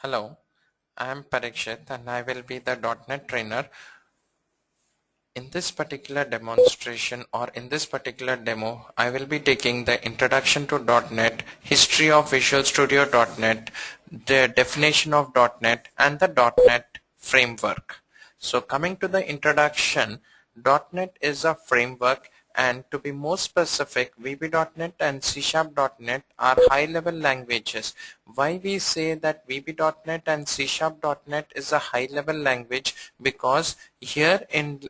Hello, I am Parikshit and I will be the .NET trainer. In this particular demonstration or in this particular demo, I will be taking the introduction to .NET, history of Visual Studio .NET, the definition of .NET and the .NET framework. So coming to the introduction, .NET is a framework, and to be more specific, VB.NET and C#.NET are high-level languages. Why we say that VB.NET and C#.NET is a high-level language? Because here in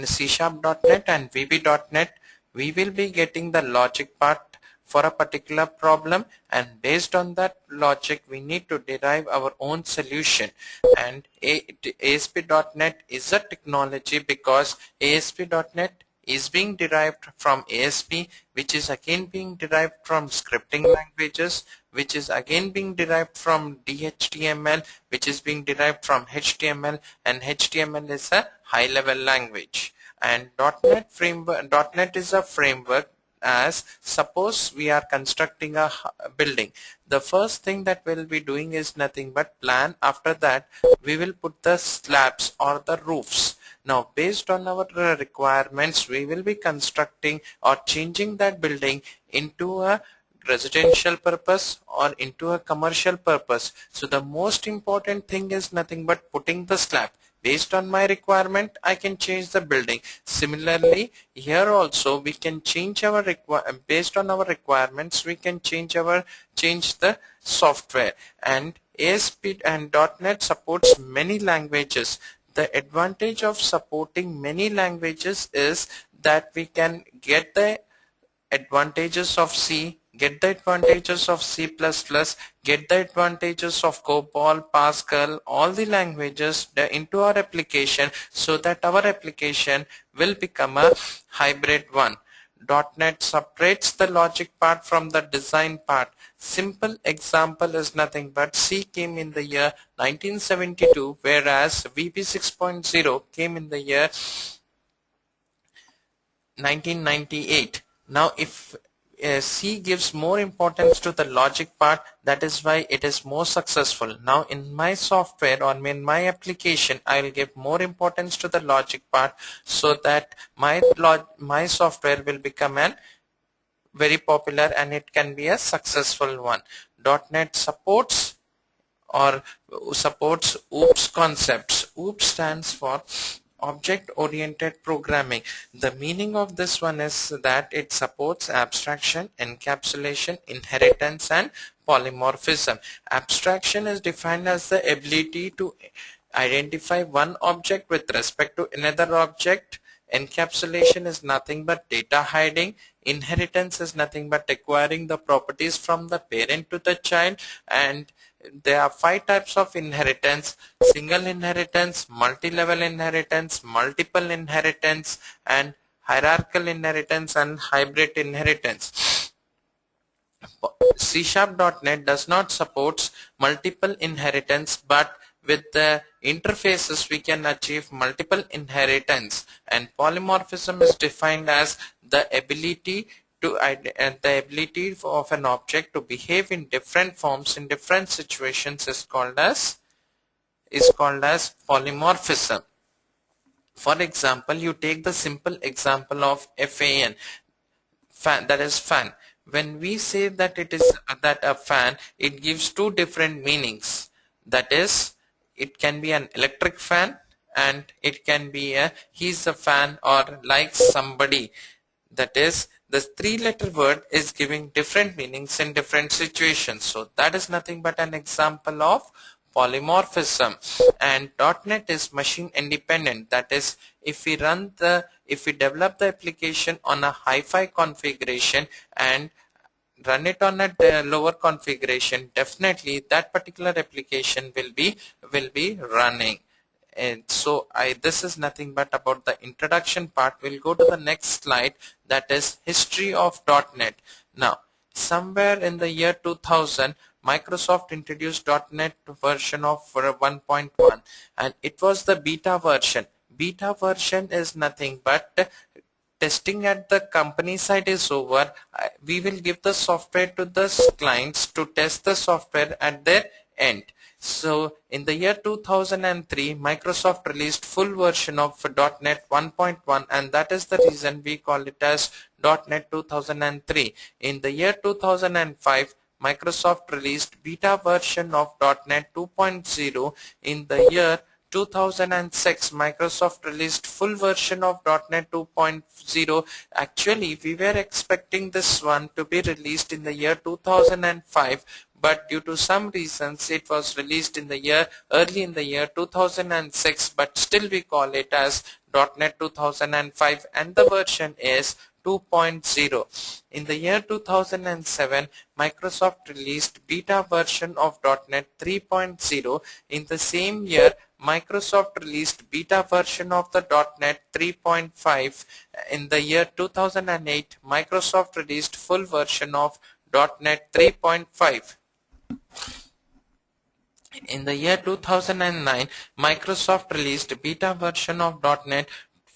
C#.NET and VB.NET, we will be getting the logic part for a particular problem, and based on that logic we need to derive our own solution. And ASP.NET is a technology because ASP.NET is being derived from ASP, which is again being derived from scripting languages, which is again being derived from DHTML, which is being derived from HTML, and HTML is a high-level language. And .NET is a framework. As suppose we are constructing a building, the first thing that we'll be doing is nothing but plan. After that we will put the slabs or the roofs. Now based on our requirements, we will be constructing or changing that building into a residential purpose or into a commercial purpose. So the most important thing is nothing but putting the slab. Based on my requirement, I can change the building. Similarly, here also we can change our based on our requirements. We can change the software. And ASP and .NET supports many languages. The advantage of supporting many languages is that we can get the advantages of C, get the advantages of C++, get the advantages of COBOL, Pascal, all the languages into our application, so that our application will become a hybrid one. .NET separates the logic part from the design part. Simple example is nothing but C came in the year 1972, whereas VB 6.0 came in the year 1998. Now if C gives more importance to the logic part, that is why it is more successful. Now in my software or in my application, I will give more importance to the logic part, so that my software will become an very popular and it can be a successful one. .NET supports OOPS concepts. OOPS stands for Object-Oriented Programming. The meaning of this one is that it supports abstraction, encapsulation, inheritance, and polymorphism. Abstraction is defined as the ability to identify one object with respect to another object. Encapsulation is nothing but data hiding. Inheritance is nothing but acquiring the properties from the parent to the child. And there are 5 types of inheritance: single inheritance, multi-level inheritance, multiple inheritance, and hierarchical inheritance and hybrid inheritance. C#.NET does not support multiple inheritance, but with the interfaces we can achieve multiple inheritance. And polymorphism is defined as the ability of an object to behave in different forms in different situations is called as polymorphism. For example, you take the simple example of fan, that is fan. When we say that it is a fan, it gives 2 different meanings. That is, it can be an electric fan, and it can be he's a fan or likes somebody. That is, the 3-letter word is giving different meanings in different situations. So that is nothing but an example of polymorphism. And .NET is machine independent. That is, if we develop the application on a hi-fi configuration and run it on a lower configuration, definitely that particular application will be running. And so this is nothing but about the introduction part. We'll go to the next slide, that is history of .NET. Now somewhere in the year 2000, Microsoft introduced .NET version of 1.1, and it was the beta version. Beta version is nothing but testing at the company side is over. We will give the software to the clients to test the software at their end. So in the year 2003, Microsoft released full version of .NET 1.1, and that is the reason we call it as .NET 2003. In the year 2005, Microsoft released beta version of .NET 2.0. In the year 2006, Microsoft released full version of .NET 2.0. Actually, we were expecting this one to be released in the year 2005, but due to some reasons it was released in the year early in the year 2006, but still we call it as .NET 2005, and the version is 2.0. In the year 2007, Microsoft released beta version of .NET 3.0. In the same year, Microsoft released beta version of the .NET 3.5. In the year 2008, Microsoft released full version of .NET 3.5. In the year 2009, Microsoft released beta version of .NET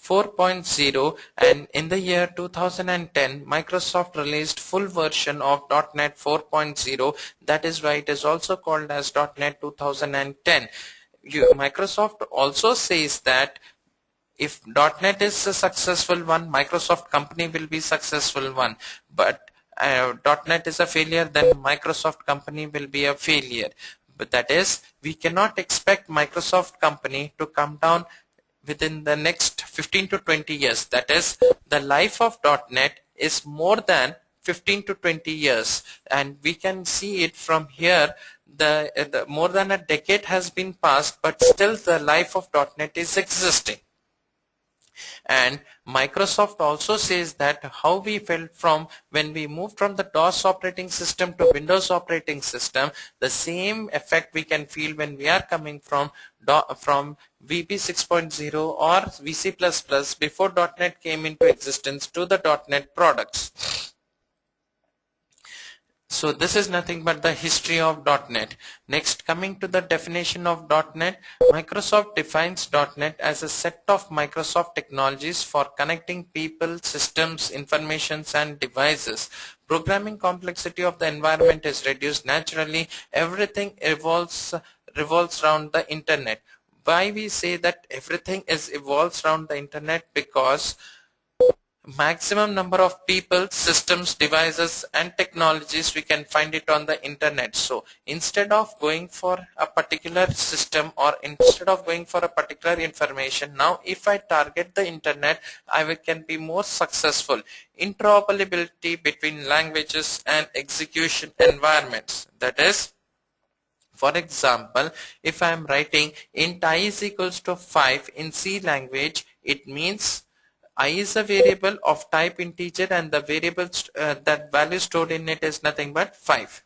4.0, and in the year 2010, Microsoft released full version of .NET 4.0. That is why it is also called as .NET 2010. Microsoft also says that if .NET is a successful one, Microsoft company will be successful one. But .NET is a failure, then Microsoft company will be a failure. But that is, we cannot expect Microsoft company to come down within the next 15 to 20 years. That is, the life of .NET is more than 15 to 20 years, and we can see it from here. The more than a decade has been passed, but still the life of .NET is existing. And Microsoft also says that how we felt from when we moved from the DOS operating system to Windows operating system, the same effect we can feel when we are coming from VB 6.0 or VC++ before .NET came into existence to the .NET products. So this is nothing but the history of .NET. Next, coming to the definition of .NET, Microsoft defines .NET as a set of Microsoft technologies for connecting people, systems, informations, and devices. Programming complexity of the environment is reduced naturally. Everything revolves around the internet. Why we say that everything evolves around the internet? Because maximum number of people, systems, devices, and technologies we can find it on the internet. So instead of going for a particular system or instead of going for a particular information, now if I target the internet, I can be more successful. Interoperability between languages and execution environments. That is, for example, if I am writing int I is equals to 5 in C language, it means I is a variable of type integer, and the variable that value stored in it is nothing but 5.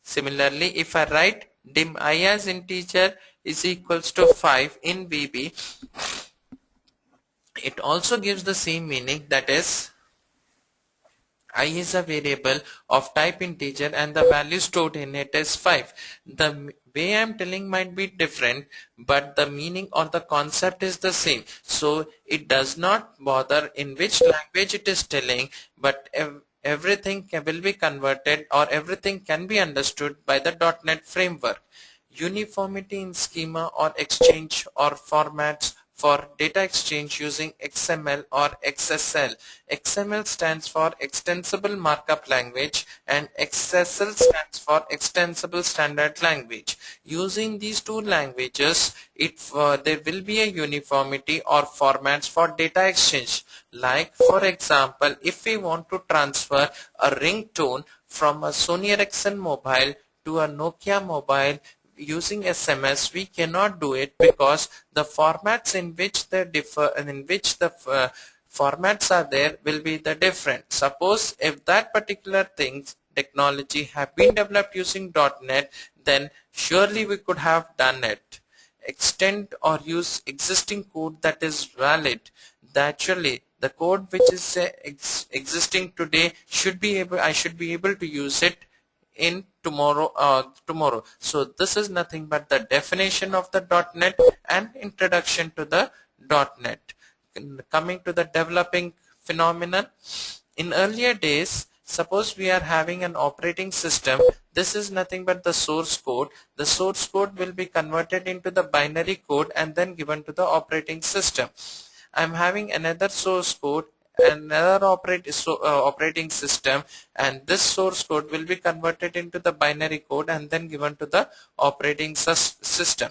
Similarly, if I write dim I as integer is equals to 5 in VB, it also gives the same meaning, that is I is a variable of type integer and the value stored in it is 5. The way I am telling might be different, but the meaning or the concept is the same. So it does not bother in which language it is telling, but everything will be converted or everything can be understood by the .NET framework. Uniformity in schema or exchange or formats for data exchange using XML or XSL. XML stands for Extensible Markup Language and XSL stands for Extensible Standard Language. Using these two languages, there will be a uniformity or formats for data exchange. Like, for example, if we want to transfer a ringtone from a Sony Ericsson mobile to a Nokia mobile using SMS, we cannot do it because the formats in which they differ and in which the formats are there will be the different. Suppose if that particular technology have been developed using .NET, then surely we could have done it. Extend or use existing code that is valid. Actually, the code which is existing today I should be able to use it in tomorrow. So this is nothing but the definition of the .NET and introduction to the .NET. Coming to the developing phenomenon, in earlier days Suppose we are having an operating system. This is nothing but the source code. The source code will be converted into the binary code and then given to the operating system. I'm having another source code, another operating system, and this source code will be converted into the binary code and then given to the operating system.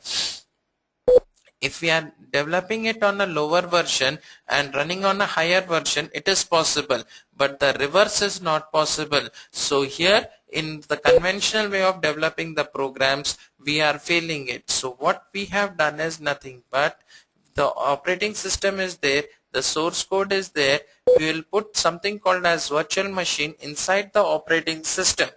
If we are developing it on a lower version and running on a higher version, it is possible, but the reverse is not possible. So here in the conventional way of developing the programs, we are failing it. So what we have done is nothing but the operating system is there, the source code is there, we will put something called as virtual machine inside the operating system.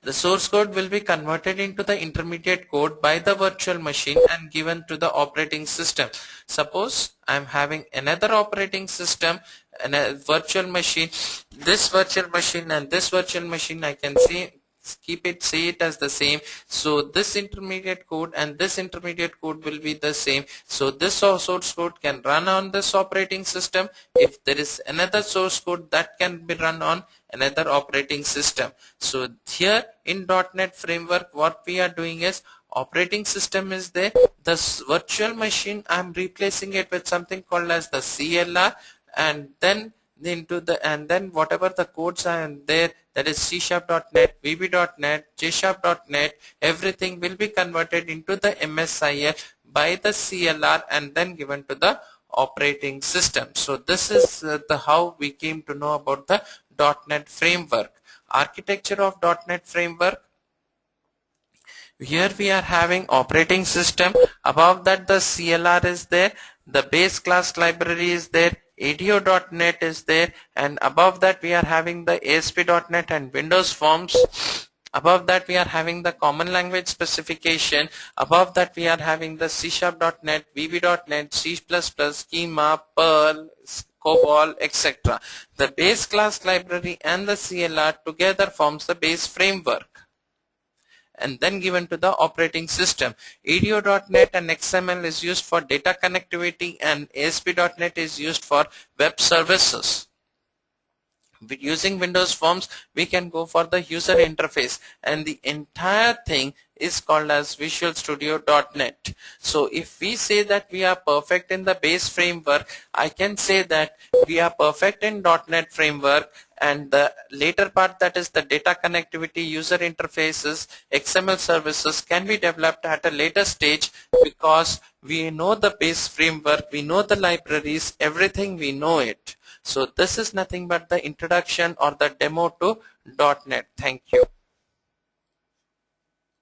The source code will be converted into the intermediate code by the virtual machine and given to the operating system. Suppose I am having another operating system and a virtual machine. This virtual machine and this virtual machine, I can say it as the same. So this intermediate code and this intermediate code will be the same. So this source code can run on this operating system. If there is another source code, that can be run on another operating system. So here in .NET framework, what we are doing is operating system is there. The virtual machine, I am replacing it with something called as the CLR, and then whatever the codes are there, that is C#.NET, VB.NET, J#.NET, everything will be converted into the MSIL by the CLR and then given to the operating system. So this is how we came to know about the .NET framework. Architecture of .NET framework. Here we are having operating system. Above that the CLR is there, the base class library is there, ADO.NET is there, and above that we are having the ASP.NET and Windows Forms. Above that we are having the common language specification. Above that we are having the C#.NET, VB.NET, C++, Schema, Perl, COBOL, etc. The base class library and the CLR together forms the base framework and then given to the operating system. ADO.NET and XML is used for data connectivity and ASP.NET is used for web services. Using Windows Forms, we can go for the user interface, and the entire thing is called as Visual Studio.NET. So if we say that we are perfect in the base framework, I can say that we are perfect in .NET framework, and the later part, that is the data connectivity, user interfaces, XML services, can be developed at a later stage because we know the base framework, we know the libraries, everything we know it. So this is nothing but the introduction or the demo to .NET. Thank you.